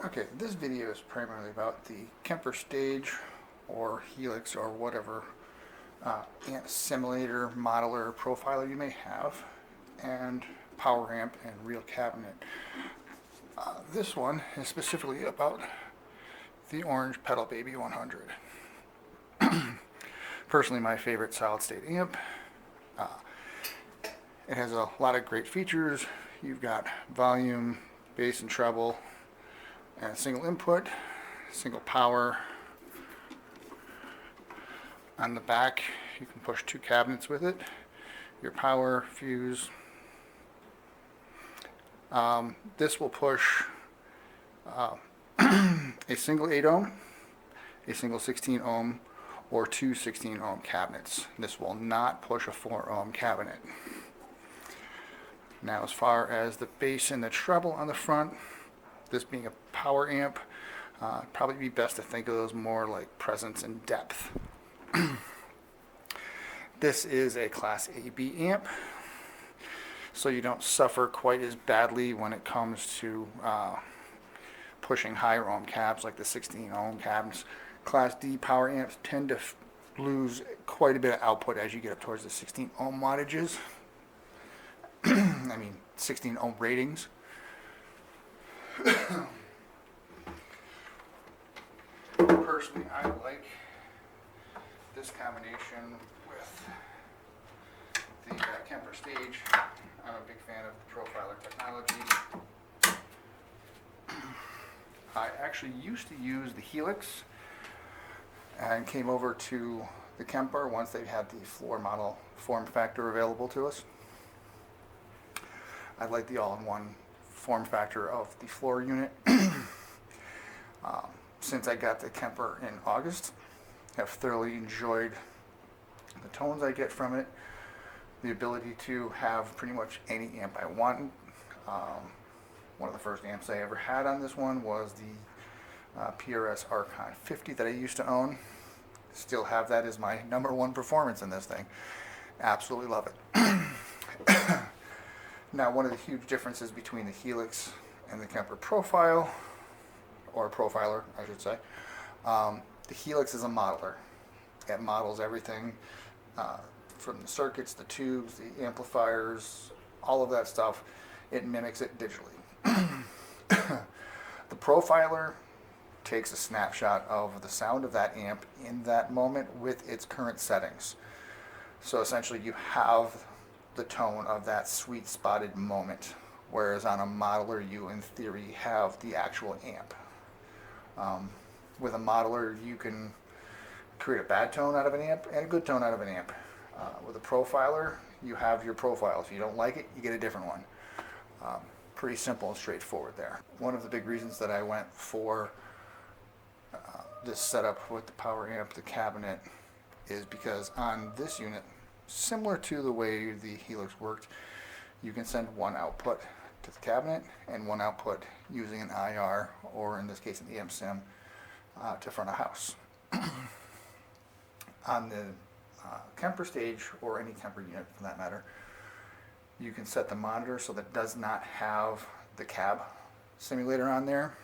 Okay, this video is primarily about the Kemper stage or helix or whatever amp simulator, modeler, profiler you may have, and power amp and real cabinet. This one is specifically about the orange Pedal Baby 100. Personally, my favorite solid state amp. Uh, it has a lot of great features. You've got volume, bass and treble, and single input, single power. On the back, you can push 2 cabinets with it. Your power, fuse. This will push a single 8 ohm, a single 16 ohm, or 2 16 ohm cabinets. This will not push a 4 ohm cabinet. Now, as far as the bass and the treble on the front, this being a power amp, probably be best to think of those more like presence and depth. This is a Class AB amp, so you don't suffer quite as badly when it comes to pushing higher ohm cabs like the 16 ohm cabs. Class D power amps tend to lose quite a bit of output as you get up towards the 16 ohm wattages. I mean 16 ohm ratings. Personally, I like this combination with the Kemper stage. I'm a big fan of the profiler technology. I actually used to use the Helix and came over to the Kemper once they had the floor model form factor available to us. I like the all-in-one form factor of the floor unit. Since I got the Kemper in August, have thoroughly enjoyed the tones I get from it, the ability to have pretty much any amp I want. One of the first amps I ever had on this one was the PRS Archon 50 that I used to own. Still have that as my #1 performance in this thing. Absolutely love it. Now, one of the huge differences between the Helix and the Kemper Profile, or Profiler, I should say, the Helix is a modeler. It models everything from the circuits, the tubes, the amplifiers, all of that stuff. It mimics it digitally. The Profiler takes a snapshot of the sound of that amp in that moment with its current settings. So essentially you have the tone of that sweet spotted moment, whereas on a modeler you in theory have the actual amp. With a modeler you can create a bad tone out of an amp and a good tone out of an amp. With a profiler you have your profile. If you don't like it, you get a different one. Pretty simple and straightforward there. One of the big reasons that I went for this setup with the power amp, the cabinet, is because on this unit, similar to the way the Helix worked, you can send one output to the cabinet and one output using an IR, or in this case an EM sim, to front of house. On the Kemper stage, or any Kemper unit for that matter, you can set the monitor so that it does not have the cab simulator on there.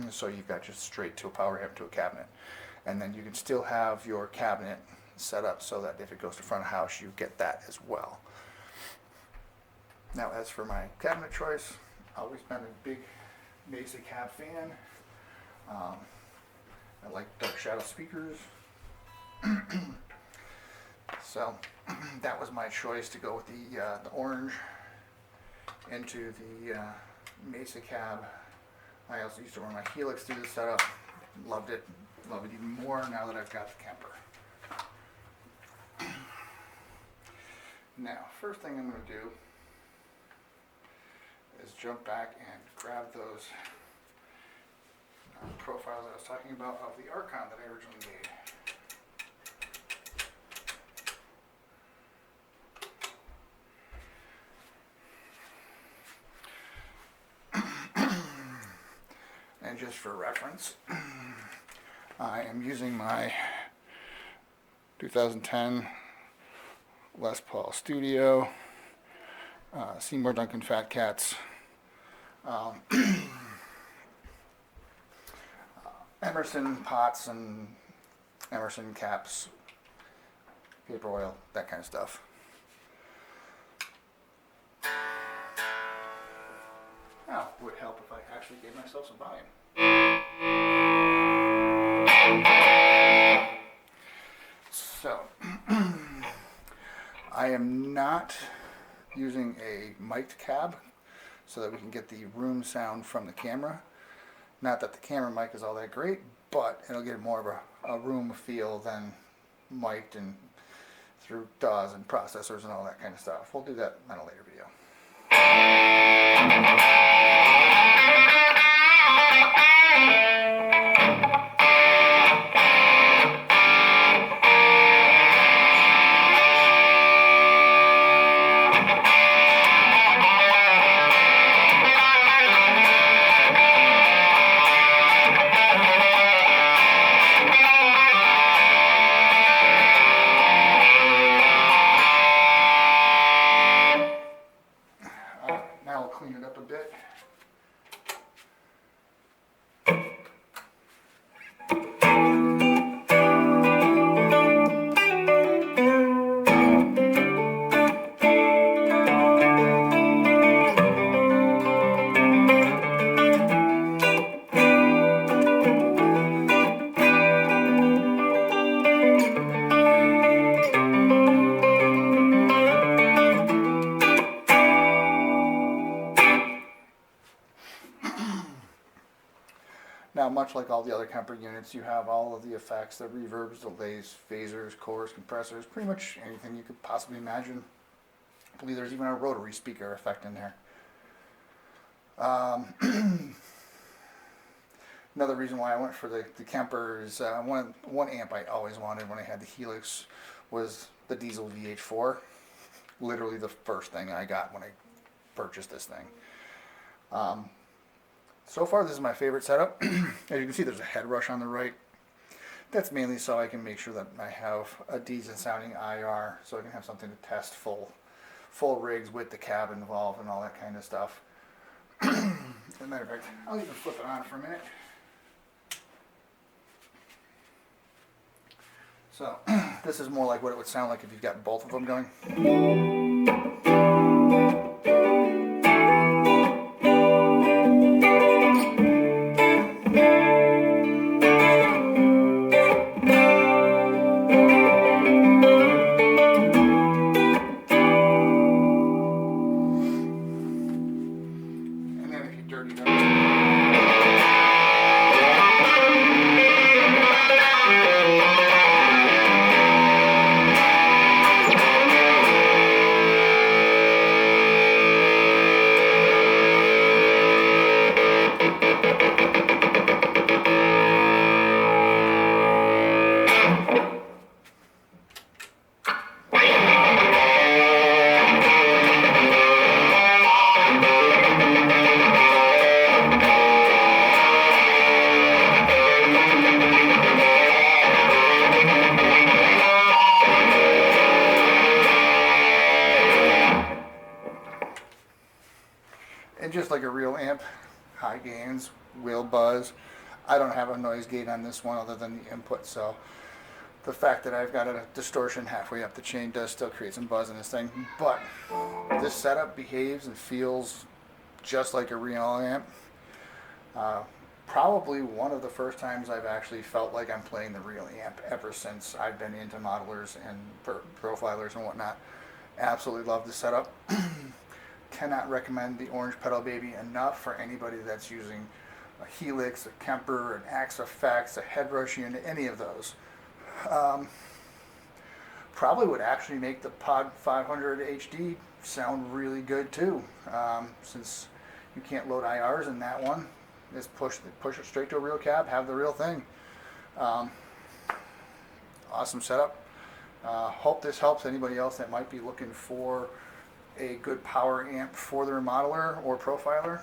So you've got just straight to a power amp to a cabinet. And then you can still have your cabinet set up so that if it goes to front of house, you get that as well. Now, as for my cabinet choice, I've always been a big Mesa cab fan. I like dark shadow speakers. So that was my choice to go with the orange into the Mesa cab. I also used to run my Helix through the setup. Loved it. Love it even more now that I've got the Kemper. Now, first thing I'm going to do is jump back and grab those profiles I was talking about of the Archon that I originally made. And just for reference, I am using my 2010 Les Paul Studio, Seymour Duncan Fat Cats Emerson pots and Emerson caps, paper oil, that kind of stuff. Now, it would help if I actually gave myself some volume. So, I am not using a mic'd cab so that we can get the room sound from the camera. Not that the camera mic is all that great, but it'll get more of a room feel than mic'd and through DAWs and processors and all that kind of stuff. We'll do that on a later video. Now we'll clean it up a bit. Now, much like all the other Kemper units, you have all of the effects, the reverbs, delays, phasers, chorus, compressors, pretty much anything you could possibly imagine. I believe there's even a rotary speaker effect in there. Another reason why I went for the Kemper is one amp I always wanted when I had the Helix was the diesel VH4. Literally the first thing I got when I purchased this thing. So far, this is my favorite setup. As you can see, there's a head rush on the right. That's mainly so I can make sure that I have a decent sounding IR, so I can have something to test full rigs with the cab involved and all that kind of stuff. As a matter of fact, I'll even flip it on for a minute. So this is more like what it would sound like if you've got both of them going. And just like a real amp, high gains, will buzz. I don't have a noise gate on this one other than the input, so the fact that I've got a distortion halfway up the chain does still create some buzz in this thing. But this setup behaves and feels just like a real amp. Probably one of the first times I've actually felt like I'm playing the real amp ever since I've been into modelers and profilers and whatnot. Absolutely love the setup. Cannot recommend the Orange Pedal Baby enough for anybody that's using a Helix, a Kemper, an Axe Effects, a head rush unit, any of those. Probably would actually make the Pod 500 HD sound really good too, since you can't load IRs in that one. Just push it straight to a real cab, have the real thing. Awesome setup. Hope this helps anybody else that might be looking for a good power amp for their modeler or profiler.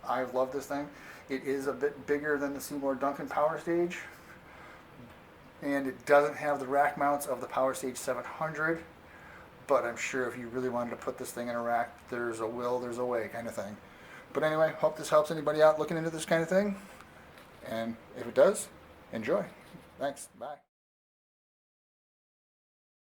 I love this thing. It is a bit bigger than the Seymour Duncan Power Stage, and it doesn't have the rack mounts of the Power Stage 700, but I'm sure if you really wanted to put this thing in a rack, there's a will, there's a way kind of thing. But anyway, hope this helps anybody out looking into this kind of thing, And if it does, enjoy. Thanks. Bye.